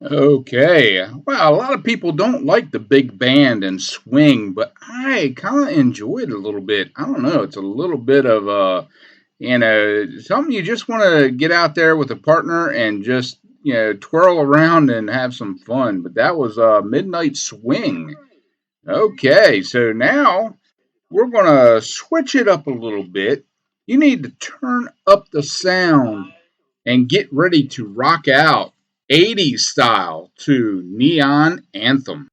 Okay. Well, a lot of people don't like the big band and swing, but I kind of enjoy it a little bit. I don't know. It's a little bit of something you just want to get out there with a partner and just, twirl around and have some fun. But that was Midnight Swing. Okay. So now we're going to switch it up a little bit. You need to turn up the sound and get ready to rock out 80s style to Neon Anthem.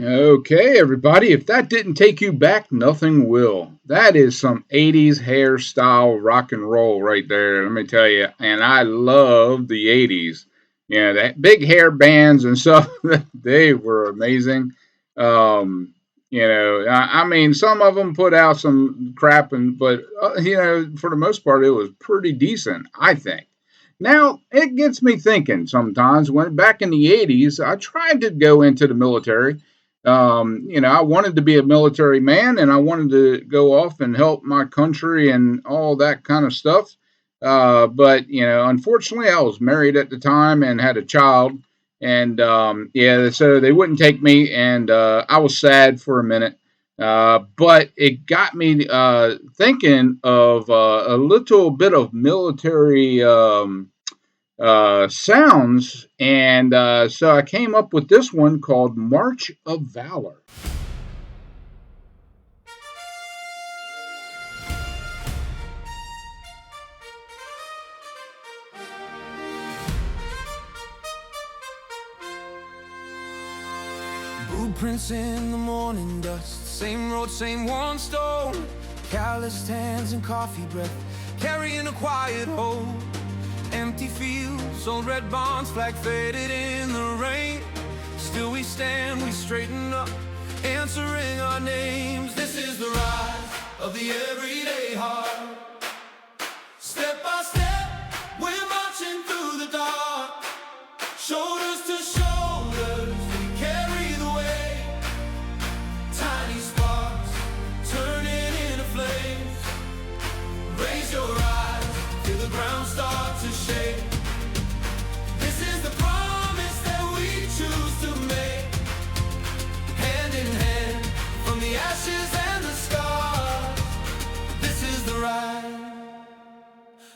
Okay, everybody, if that didn't take you back, nothing will. That is some 80s hairstyle rock and roll right there, let me tell you. And I love the 80s. Yeah, that big hair bands and stuff, they were amazing. I mean, some of them put out some crap, but for the most part, it was pretty decent, I think. Now, it gets me thinking sometimes when back in the 80s, I tried to go into the military. I wanted to be a military man and I wanted to go off and help my country and all that kind of stuff. But, unfortunately, I was married at the time and had a child. And so they wouldn't take me. And I was sad for a minute. But it got me thinking of a little bit of military sounds. And so I came up with this one called March of Valor. Blueprints in the morning dust, same road, same one stone. Calloused hands and coffee breath, carrying a quiet hope. Empty fields, old red barns, flag faded in the rain. Still we stand, we straighten up, answering our names. This is the rise of the everyday heart. Step by step, we're marching through the dark. Shoulders to shoulders, we carry the weight. Tiny sparks, turning into flames. Raise your eyes, feel the ground start to shake. This is the promise that we choose to make. Hand in hand, from the ashes and the scars.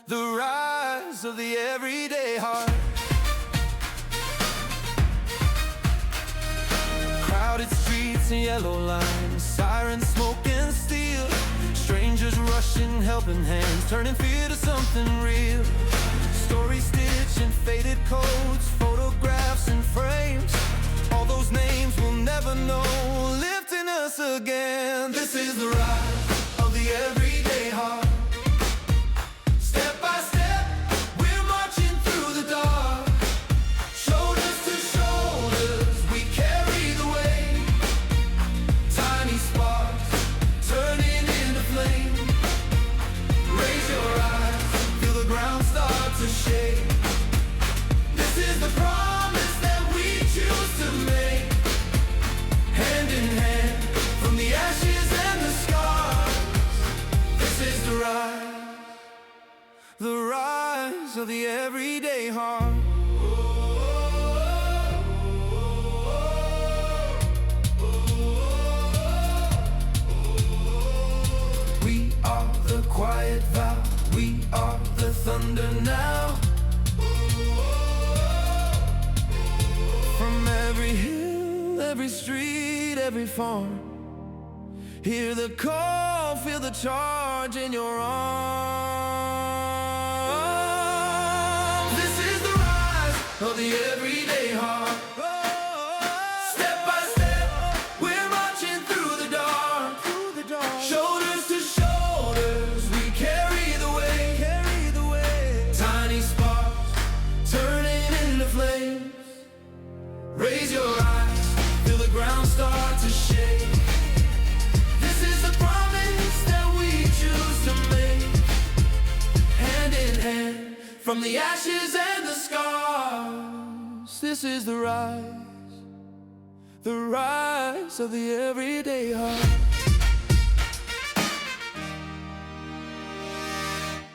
the rise of the everyday heart. Crowded streets and yellow lines, sirens, smoke and steel. Strangers rushing, helping hands, turning fear to something real. Stories stitched in faded codes, photographs and frames. All those names we'll never know, lifting us again. This is the rise of the everyday heart. Step by step, we're marching through the dark. Shoulders to shoulders, we carry the weight. Tiny sparks, turning into flame. Raise your eyes, feel the ground start to shake. This is the promise that we choose to make. Hand in hand, from the ashes and the scars. This is the rise of the everyday heart. We are the quiet vow, we are the thunder now. From every hill, every street, every farm, hear the call, feel the charge in your arms. This is the rise of the everyday heart. Step by step, we're marching through the dark. Shoulders to shoulders, we carry the weight. Tiny sparks, turning into flames. Raise your eyes, feel the ground start to shake. This is the promise that we choose to make. Hand in hand, from the ashes and the scars. This is the rise of the everyday heart.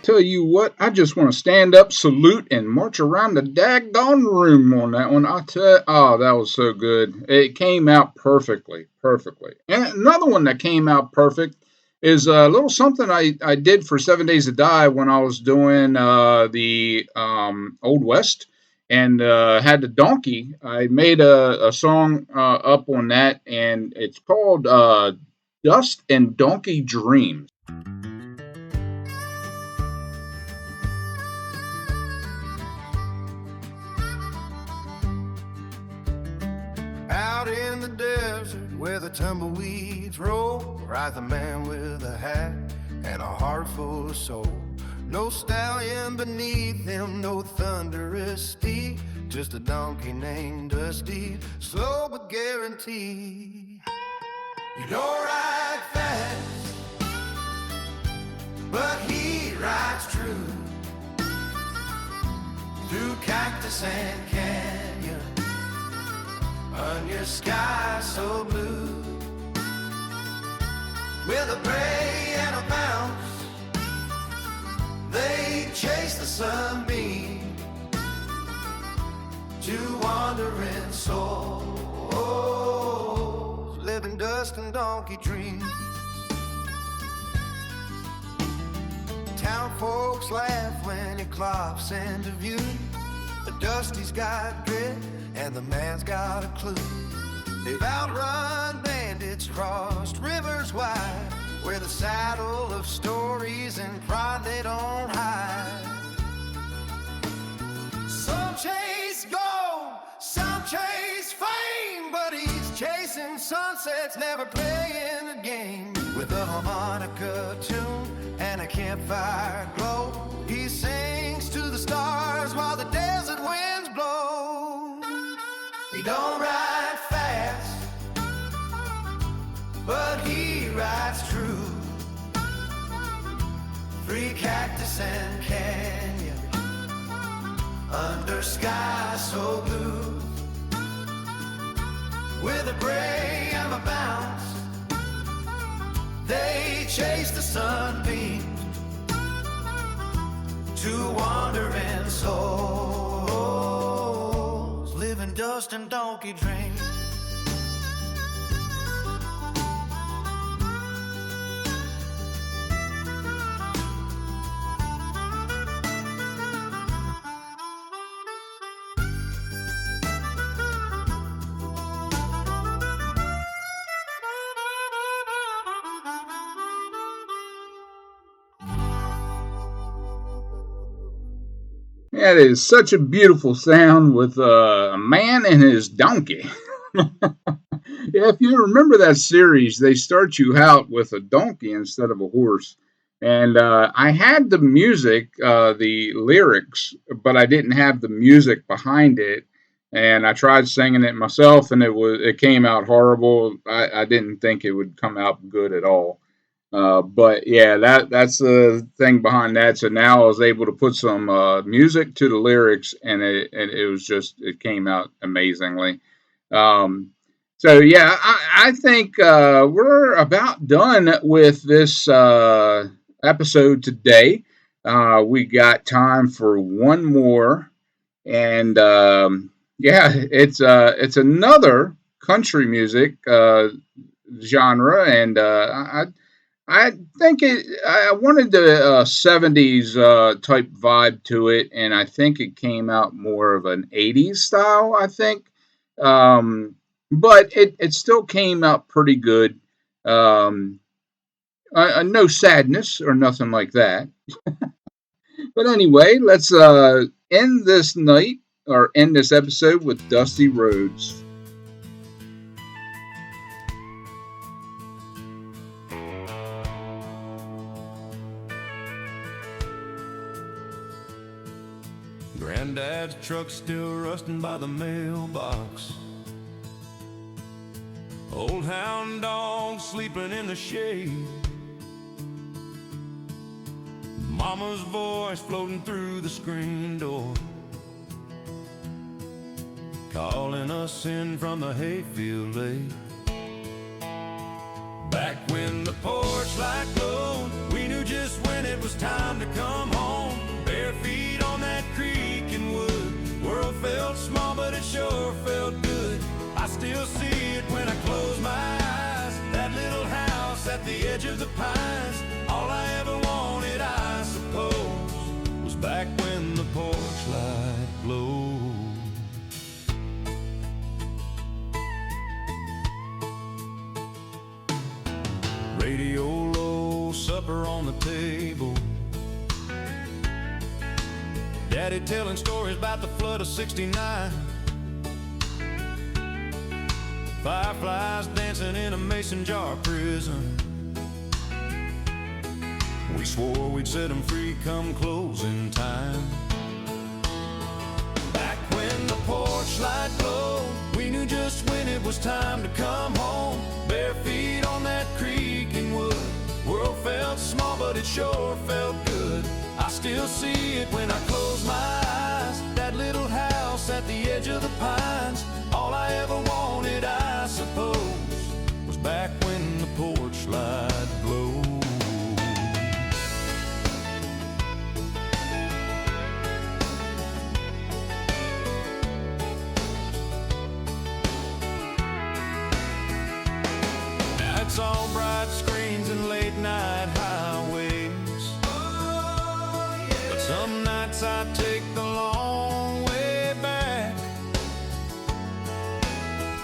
Tell you what, I just want to stand up, salute, and march around the daggone room on that one. Oh, that was so good. It came out perfectly. And another one that came out perfect is a little something I did for 7 Days to Die when I was doing the Old West and had the donkey. I made a song up on that, and it's called Dust and Donkey Dreams. Out in the desert where the tumbleweeds roll, rides a man with a hat and a heart full of soul. No stallion beneath him, no thunderous steed, just a donkey named Dusty, slow but guaranteed. You don't ride fast, but he rides true through cactus and canyon, under sky so blue. With a bray and a bounce, they chase the sunbeam to wandering souls, living dust and donkey dreams. Town folks laugh when he clops into view. The Dusty's got grit and the man's got a clue. They've outrun bandits, crossed rivers wide, where the saddle of stories and pride they don't hide. Some chase gold, some chase fame, but he's chasing sunsets, never playing a game. With a harmonica tune and a campfire glow, he sings to the stars while the desert winds blow. He don't ride fast, but he rides true. Free cactus and canyon, under sky so blue. With a bray and a bounce, they chase the sunbeams to wandering souls, living dust and donkey dreams. That is such a beautiful sound with a man and his donkey. Yeah, if you remember that series, they start you out with a donkey instead of a horse. And I had the music, the lyrics, but I didn't have the music behind it. And I tried singing it myself, and it came out horrible. I didn't think it would come out good at all. But yeah, that's the thing behind that. So now I was able to put some music to the lyrics, and it was just it came out amazingly. Um, so yeah, I think we're about done with this episode today. We got time for one more, and yeah, it's another country music genre, and I think I wanted the 70s type vibe to it, and I think it came out more of an 80s style, I think. Um, but it still came out pretty good. Um, no sadness or nothing like that. But anyway, let's end this night or end this episode with Dusty Roads. Granddad's truck still rusting by the mailbox. Old hound dog sleeping in the shade. Mama's voice floating through the screen door, calling us in from the hayfield late. Back when the porch light glowed, we knew just when it was time to come home. Bare feet on that creek in wood. World felt small, but it sure felt good. I still see it when I close my eyes. That little house at the edge of the pines. All I ever wanted, I suppose, was back when the porch light glowed. Radio low, supper on the table. Daddy telling stories about the flood of '69. Fireflies dancing in a mason jar prison. We swore we'd set them free come closing time. Back when the porch light glowed, we knew just when it was time to come home. Bare feet on that creek in wood. World felt small, but it sure felt good. I still see it when I close my eyes. That little house at the edge of the pines. All I ever wanted, I suppose, was back when the porch light glowed. Now it's all bright screens and late night highways. But some nights I take the long way back.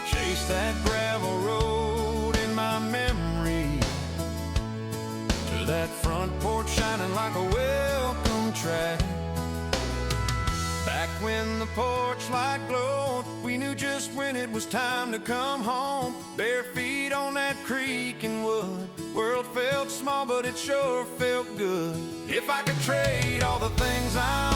Chase that gravel road in my memory to that front porch shining like a welcome track. Back when the porch light glowed, we knew just when it was time to come home. Bare feet on that creek in wood. World felt small, but it sure felt good. If I could trade all the things I